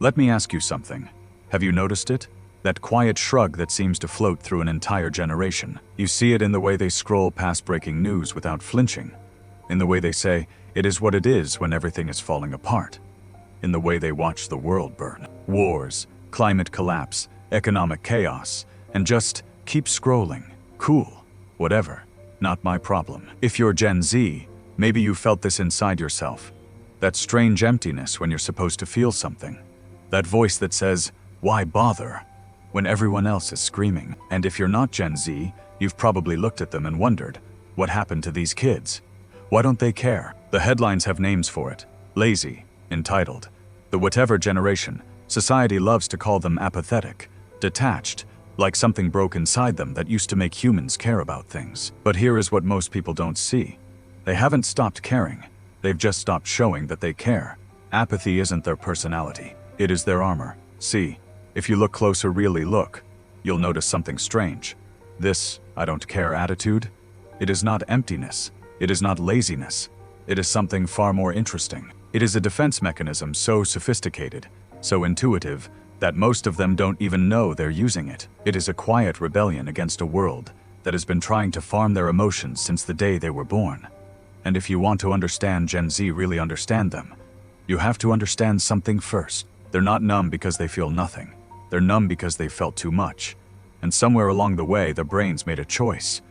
Let me ask you something. Have you noticed it? That quiet shrug that seems to float through an entire generation. You see it in the way they scroll past breaking news without flinching. In the way they say, it is what it is when everything is falling apart. In the way they watch the world burn. Wars, climate collapse, economic chaos, and just keep scrolling. Cool. Whatever. Not my problem. If you're Gen Z, maybe you felt this inside yourself. That strange emptiness when you're supposed to feel something. That voice that says, why bother? When everyone else is screaming. And if you're not Gen Z, you've probably looked at them and wondered, what happened to these kids? Why don't they care? The headlines have names for it. Lazy, entitled. The whatever generation. Society loves to call them apathetic, detached, like something broke inside them that used to make humans care about things. But here is what most people don't see. They haven't stopped caring. They've just stopped showing that they care. Apathy isn't their personality. It is their armor. See, if you look closer, really look, you'll notice something strange. This I don't care attitude, it is not emptiness. It is not laziness. It is something far more interesting. It is a defense mechanism so sophisticated, so intuitive, that most of them don't even know they're using it. It is a quiet rebellion against a world that has been trying to farm their emotions since the day they were born. And if you want to understand Gen Z, really understand them, you have to understand something first. They're not numb because they feel nothing. They're numb because they felt too much. And somewhere along the way, their brains made a choice.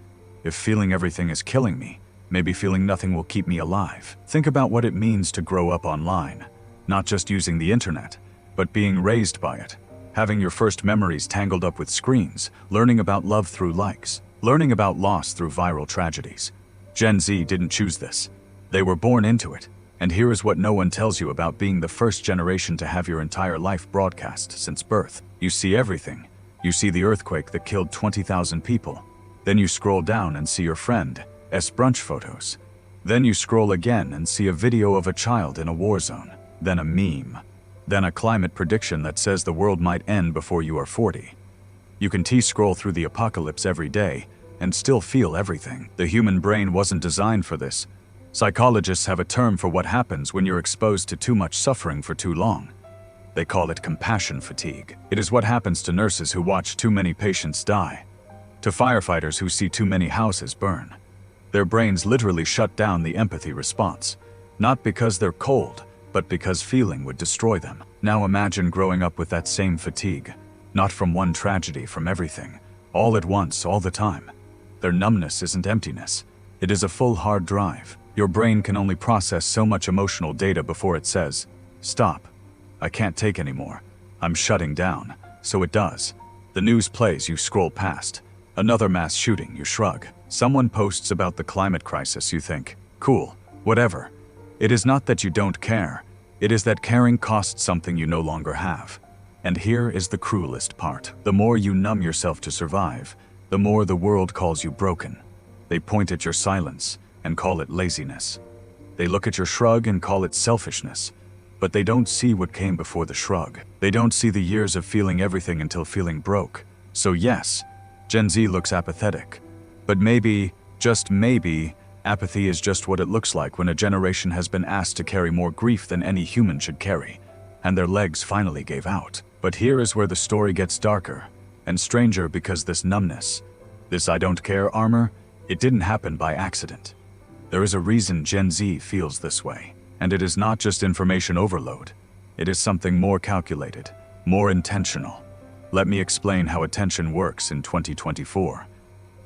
If feeling everything is killing me, maybe feeling nothing will keep me alive. Think about what it means to grow up online. Not just using the internet, but being raised by it. Having your first memories tangled up with screens, learning about love through likes, learning about loss through viral tragedies. Gen Z didn't choose this. They were born into it. And here is what no one tells you about being the first generation to have your entire life broadcast since birth. You see everything. You see the earthquake that killed 20,000 people. Then you scroll down and see your friend's brunch photos. Then you scroll again and see a video of a child in a war zone. Then a meme. Then a climate prediction that says the world might end before you are 40. You can scroll through the apocalypse every day and still feel everything. The human brain wasn't designed for this. Psychologists have a term for what happens when you're exposed to too much suffering for too long. They call it compassion fatigue. It is what happens to nurses who watch too many patients die, to firefighters who see too many houses burn. Their brains literally shut down the empathy response, not because they're cold, but because feeling would destroy them. Now imagine growing up with that same fatigue, not from one tragedy, from everything, all at once, all the time. Their numbness isn't emptiness. It is a full hard drive. Your brain can only process so much emotional data before it says, stop. I can't take anymore. I'm shutting down. So it does. The news plays, you scroll past. Another mass shooting, you shrug. Someone posts about the climate crisis, you think, cool, whatever. It is not that you don't care. It is that caring costs something you no longer have. And here is the cruelest part. The more you numb yourself to survive, the more the world calls you broken. They point at your silence and call it laziness. They look at your shrug and call it selfishness. But they don't see what came before the shrug. They don't see the years of feeling everything until feeling broke. So yes, Gen Z looks apathetic. But maybe, just maybe, apathy is just what it looks like when a generation has been asked to carry more grief than any human should carry, and their legs finally gave out. But here is where the story gets darker and stranger, because this numbness, this I don't care armor, it didn't happen by accident. There is a reason Gen Z feels this way. And it is not just information overload. It is something more calculated, more intentional. Let me explain how attention works in 2024.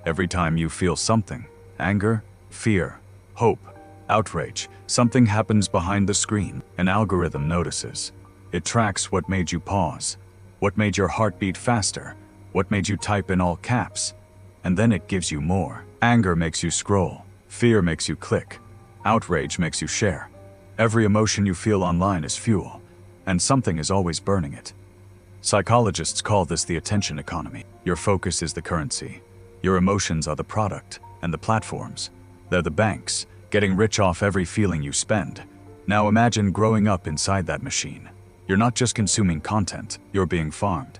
Every time you feel something, anger, fear, hope, outrage, something happens behind the screen. An algorithm notices. It tracks what made you pause, what made your heart beat faster, what made you type in all caps, and then it gives you more. Anger makes you scroll, fear makes you click, outrage makes you share. Every emotion you feel online is fuel, and something is always burning it. Psychologists call this the attention economy. Your focus is the currency. Your emotions are the product, and the platforms, they're the banks, getting rich off every feeling you spend. Now imagine growing up inside that machine. You're not just consuming content, you're being farmed.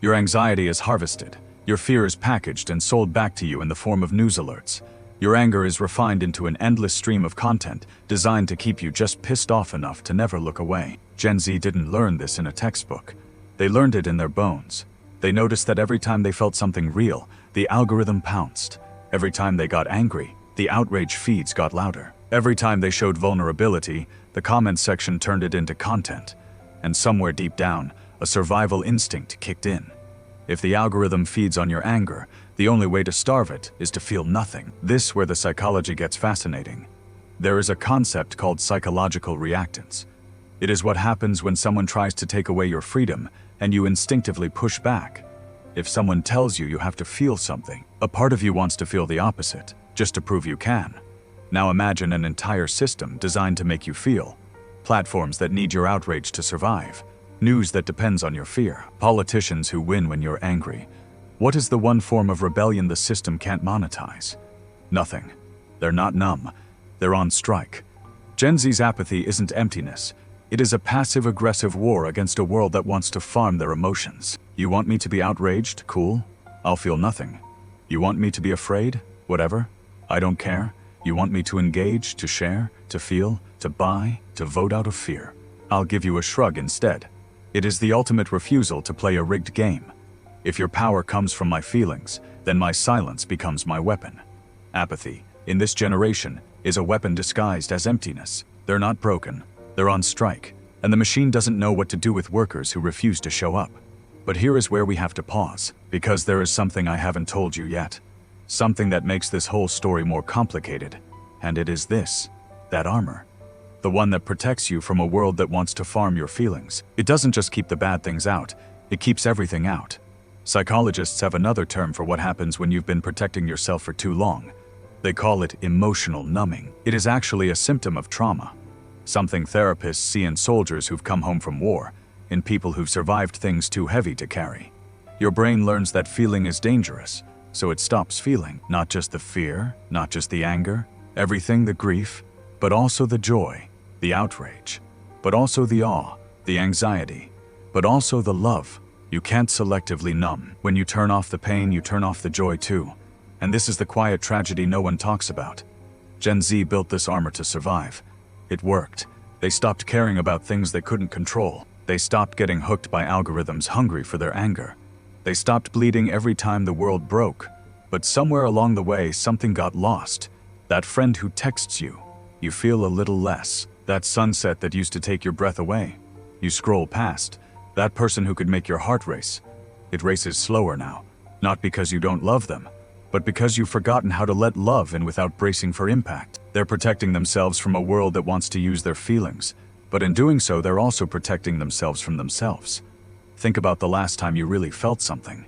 Your anxiety is harvested. Your fear is packaged and sold back to you in the form of news alerts. Your anger is refined into an endless stream of content designed to keep you just pissed off enough to never look away. Gen Z didn't learn this in a textbook. They learned it in their bones. They noticed that every time they felt something real, the algorithm pounced. Every time they got angry, the outrage feeds got louder. Every time they showed vulnerability, the comments section turned it into content. And somewhere deep down, a survival instinct kicked in. If the algorithm feeds on your anger, the only way to starve it is to feel nothing. This is where the psychology gets fascinating. There is a concept called psychological reactance. It is what happens when someone tries to take away your freedom and you instinctively push back. If someone tells you you have to feel something, a part of you wants to feel the opposite, just to prove you can. Now imagine an entire system designed to make you feel. Platforms that need your outrage to survive. News that depends on your fear. Politicians who win when you're angry. What is the one form of rebellion the system can't monetize? Nothing. They're not numb. They're on strike. Gen Z's apathy isn't emptiness. It is a passive-aggressive war against a world that wants to farm their emotions. You want me to be outraged? Cool. I'll feel nothing. You want me to be afraid? Whatever. I don't care. You want me to engage, to share, to feel, to buy, to vote out of fear? I'll give you a shrug instead. It is the ultimate refusal to play a rigged game. If your power comes from my feelings, then my silence becomes my weapon. Apathy, in this generation, is a weapon disguised as emptiness. They're not broken. They're on strike, and the machine doesn't know what to do with workers who refuse to show up. But here is where we have to pause, because there is something I haven't told you yet. Something that makes this whole story more complicated, and it is this: that armor. The one that protects you from a world that wants to farm your feelings. It doesn't just keep the bad things out, it keeps everything out. Psychologists have another term for what happens when you've been protecting yourself for too long. They call it emotional numbing. It is actually a symptom of trauma. Something therapists see in soldiers who've come home from war, in people who've survived things too heavy to carry. Your brain learns that feeling is dangerous, so it stops feeling. Not just the fear, not just the anger, everything, the grief, but also the joy, the outrage, but also the awe, the anxiety, but also the love. You can't selectively numb. When you turn off the pain, you turn off the joy too. And this is the quiet tragedy no one talks about. Gen Z built this armor to survive. It worked. They stopped caring about things they couldn't control. They stopped getting hooked by algorithms hungry for their anger. They stopped bleeding every time the world broke. But somewhere along the way, something got lost. That friend who texts you, you feel a little less. That sunset that used to take your breath away, you scroll past. That person who could make your heart race, it races slower now. Not because you don't love them, but because you've forgotten how to let love in without bracing for impact. They're protecting themselves from a world that wants to use their feelings, but in doing so, they're also protecting themselves from themselves. Think about the last time you really felt something.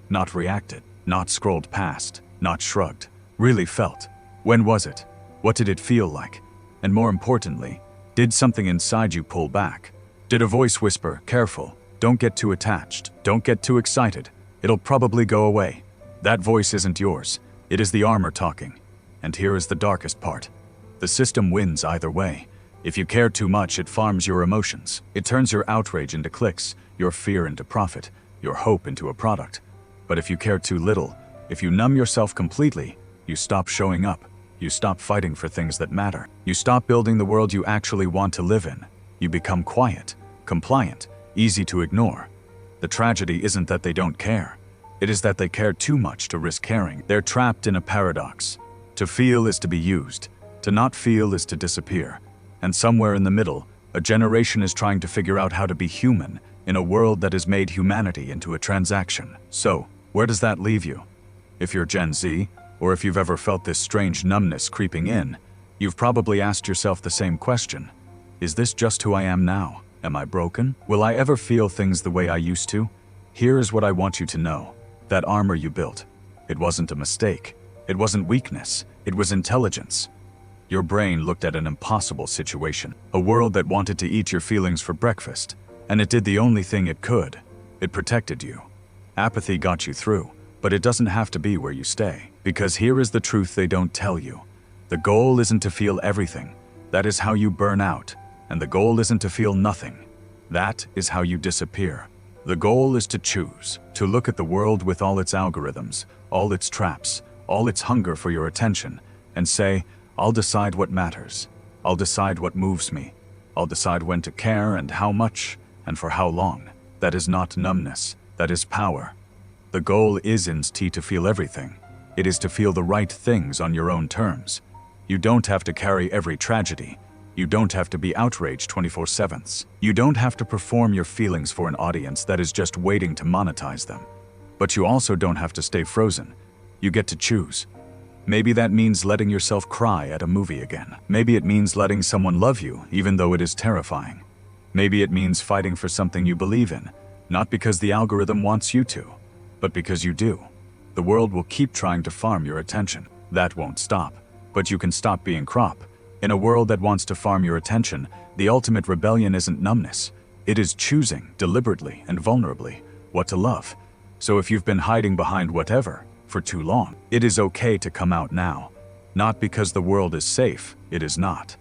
Not reacted, not scrolled past, not shrugged. Really felt. When was it? What did it feel like? And more importantly, did something inside you pull back? Did a voice whisper, "Careful, don't get too attached, don't get too excited, it'll probably go away"? That voice isn't yours. It is the armor talking. And here is the darkest part. The system wins either way. If you care too much, it farms your emotions. It turns your outrage into clicks, your fear into profit, your hope into a product. But if you care too little, if you numb yourself completely, you stop showing up. You stop fighting for things that matter. You stop building the world you actually want to live in. You become quiet, compliant, easy to ignore. The tragedy isn't that they don't care. It is that they care too much to risk caring. They're trapped in a paradox. To feel is to be used. To not feel is to disappear. And somewhere in the middle, a generation is trying to figure out how to be human in a world that has made humanity into a transaction. So, where does that leave you? If you're Gen Z, or if you've ever felt this strange numbness creeping in, you've probably asked yourself the same question. Is this just who I am now? Am I broken? Will I ever feel things the way I used to? Here is what I want you to know. That armor you built, it wasn't a mistake. It wasn't weakness. It was intelligence. Your brain looked at an impossible situation, a world that wanted to eat your feelings for breakfast, and it did the only thing it could. It protected you. Apathy got you through, but it doesn't have to be where you stay. Because here is the truth they don't tell you. The goal isn't to feel everything. That is how you burn out. And the goal isn't to feel nothing. That is how you disappear. The goal is to choose, to look at the world with all its algorithms, all its traps, all its hunger for your attention, and say, I'll decide what matters. I'll decide what moves me. I'll decide when to care and how much, and for how long. That is not numbness, that is power. The goal isn't to feel everything. It is to feel the right things on your own terms. You don't have to carry every tragedy. You don't have to be outraged 24/7. You don't have to perform your feelings for an audience that is just waiting to monetize them. But you also don't have to stay frozen. You get to choose. Maybe that means letting yourself cry at a movie again. Maybe it means letting someone love you, even though it is terrifying. Maybe it means fighting for something you believe in, not because the algorithm wants you to, but because you do. The world will keep trying to farm your attention. That won't stop, but you can stop being crop. In a world that wants to farm your attention, the ultimate rebellion isn't numbness. It is choosing, deliberately and vulnerably, what to love. So if you've been hiding behind whatever for too long, it is okay to come out now. Not because the world is safe, it is not.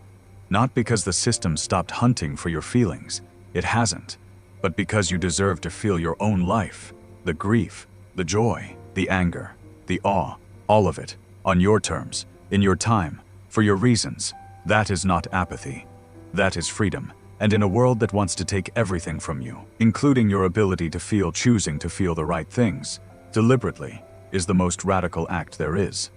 Not because the system stopped hunting for your feelings, it hasn't. But because you deserve to feel your own life, the grief, the joy, the anger, the awe, all of it, on your terms, in your time, for your reasons. That is not apathy. That is freedom. And in a world that wants to take everything from you, including your ability to feel, choosing to feel the right things, deliberately, is the most radical act there is.